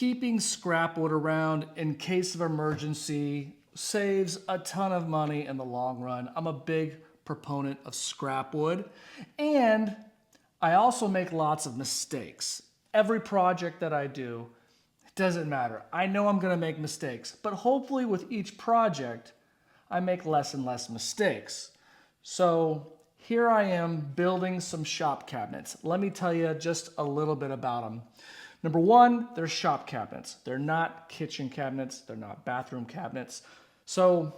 keeping scrap wood around in case of emergency saves a ton of money in the long run. I'm a big proponent of scrap wood, and I also make lots of mistakes. Every project that I do, it doesn't matter. I know I'm gonna make mistakes, but hopefully with each project, I make less and less mistakes. So here I am building some shop cabinets. Let me tell you just a little bit about them. Number one, they're shop cabinets. They're not kitchen cabinets. They're not bathroom cabinets. So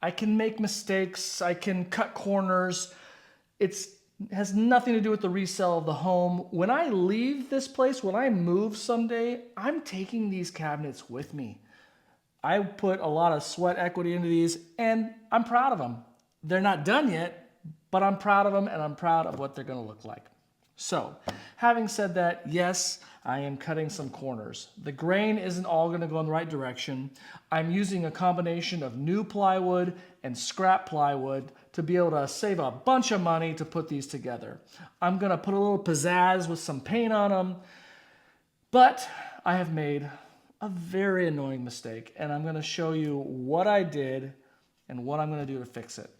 I can make mistakes. I can cut corners. It has nothing to do with the resale of the home. When I leave this place, when I move someday, I'm taking these cabinets with me. I put a lot of sweat equity into these, and I'm proud of them. They're not done yet, but I'm proud of them, and I'm proud of what they're gonna look like. So, having said that, yes, I am cutting some corners. The grain isn't all gonna go in the right direction. I'm using a combination of new plywood and scrap plywood to be able to save a bunch of money to put these together. I'm gonna put a little pizzazz with some paint on them, but I have made a very annoying mistake, and I'm gonna show you what I did and what I'm gonna do to fix it.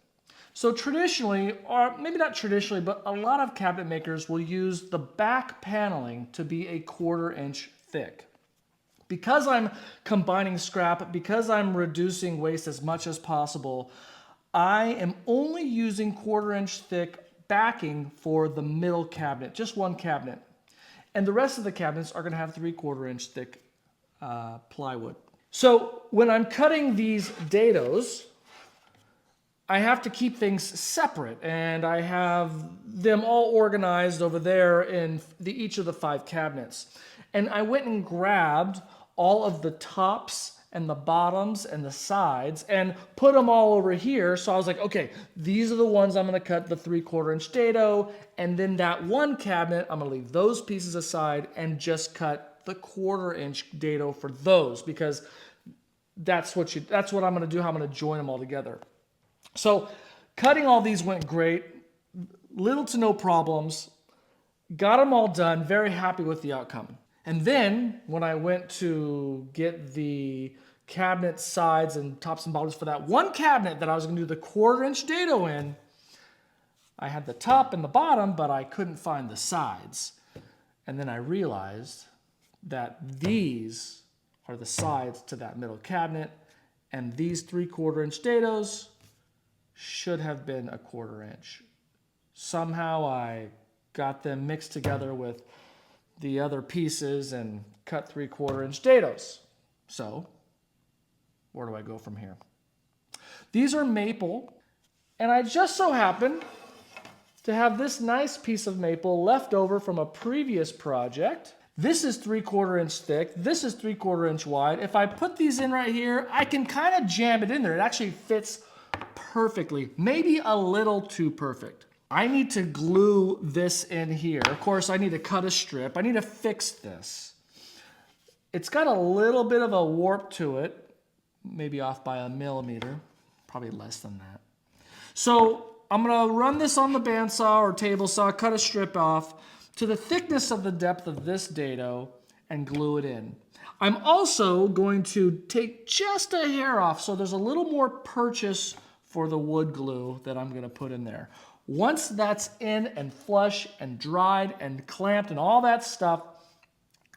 So traditionally, or maybe not traditionally, but a lot of cabinet makers will use the back paneling to be a 1/4 inch thick. Because I'm combining scrap, because I'm reducing waste as much as possible, I am only using 1/4 inch thick backing for the middle cabinet, just one cabinet. And the rest of the cabinets are gonna have 3/4 inch thick plywood. So when I'm cutting these dados, I have to keep things separate, and I have them all organized over there in each of the 5 cabinets. And I went and grabbed all of the tops and the bottoms and the sides and put them all over here. So I was like, okay, these are the ones I'm gonna cut the 3/4 inch dado, and then that one cabinet, I'm gonna leave those pieces aside and just cut the 1/4 inch dado for those, because that's what I'm gonna do, how I'm gonna join them all together. So cutting all these went great, little to no problems, got them all done, very happy with the outcome. And then when I went to get the cabinet sides and tops and bottoms for that one cabinet that I was gonna do the 1/4 inch dado in, I had the top and the bottom, but I couldn't find the sides. And then I realized that these are the sides to that middle cabinet, and these 3/4 inch dados should have been a 1/4 inch. Somehow I got them mixed together with the other pieces and cut 3/4 inch dados. So where do I go from here? These are maple, and I just so happen to have this nice piece of maple left over from a previous project. This is 3/4 inch thick. This is 3/4 inch wide. If I put these in right here, I can kind of jam it in there. It actually fits perfectly, maybe a little too perfect. I need to glue this in here. Of course, I need to cut a strip. I need to fix this. It's got a little bit of a warp to it, maybe off by 1 millimeter, probably less than that. So I'm gonna run this on the bandsaw or table saw, cut a strip off to the thickness of the depth of this dado and glue it in. I'm also going to take just a hair off, so there's a little more purchase for the wood glue that I'm gonna put in there. Once that's in and flush and dried and clamped and all that stuff,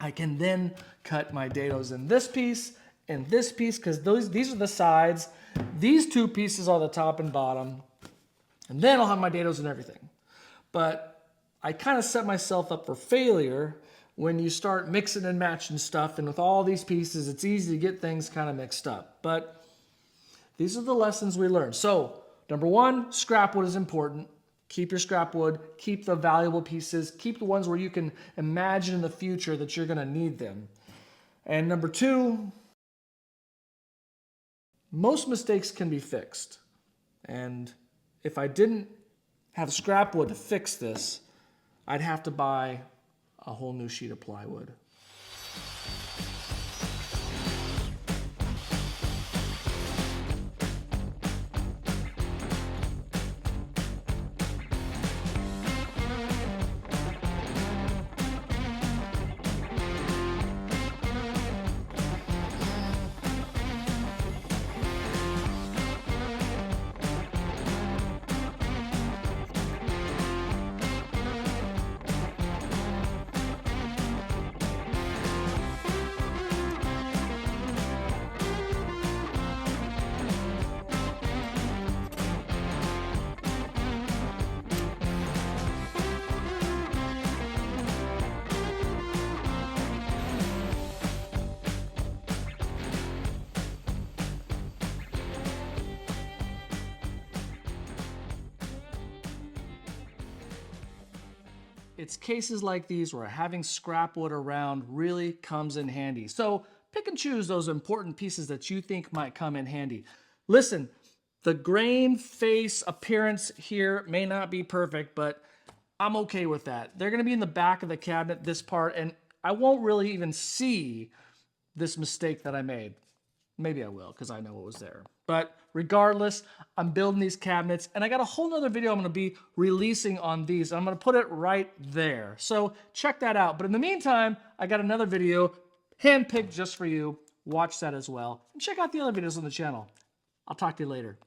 I can then cut my dados in this piece and this piece, because these are the sides. These 2 pieces are the top and bottom. And then I'll have my dados and everything. But I kind of set myself up for failure when you start mixing and matching stuff, and with all these pieces, it's easy to get things kind of mixed up. But these are the lessons we learned. So, number one, scrap wood is important. Keep your scrap wood, keep the valuable pieces, keep the ones where you can imagine in the future that you're gonna need them. And number 2, most mistakes can be fixed. And if I didn't have scrap wood to fix this, I'd have to buy a whole new sheet of plywood. it's cases like these where having scrap wood around really comes in handy. So pick and choose those important pieces that you think might come in handy. Listen, the grain face appearance here may not be perfect, but I'm okay with that. They're gonna be in the back of the cabinet, this part, and I won't really even see this mistake that I made. Maybe I will, because I know what was there. But regardless, I'm building these cabinets, and I got a whole nother video I'm gonna be releasing on these. I'm gonna put it right there. So check that out. But in the meantime, I got another video handpicked just for you. Watch that as well. And check out the other videos on the channel. I'll talk to you later.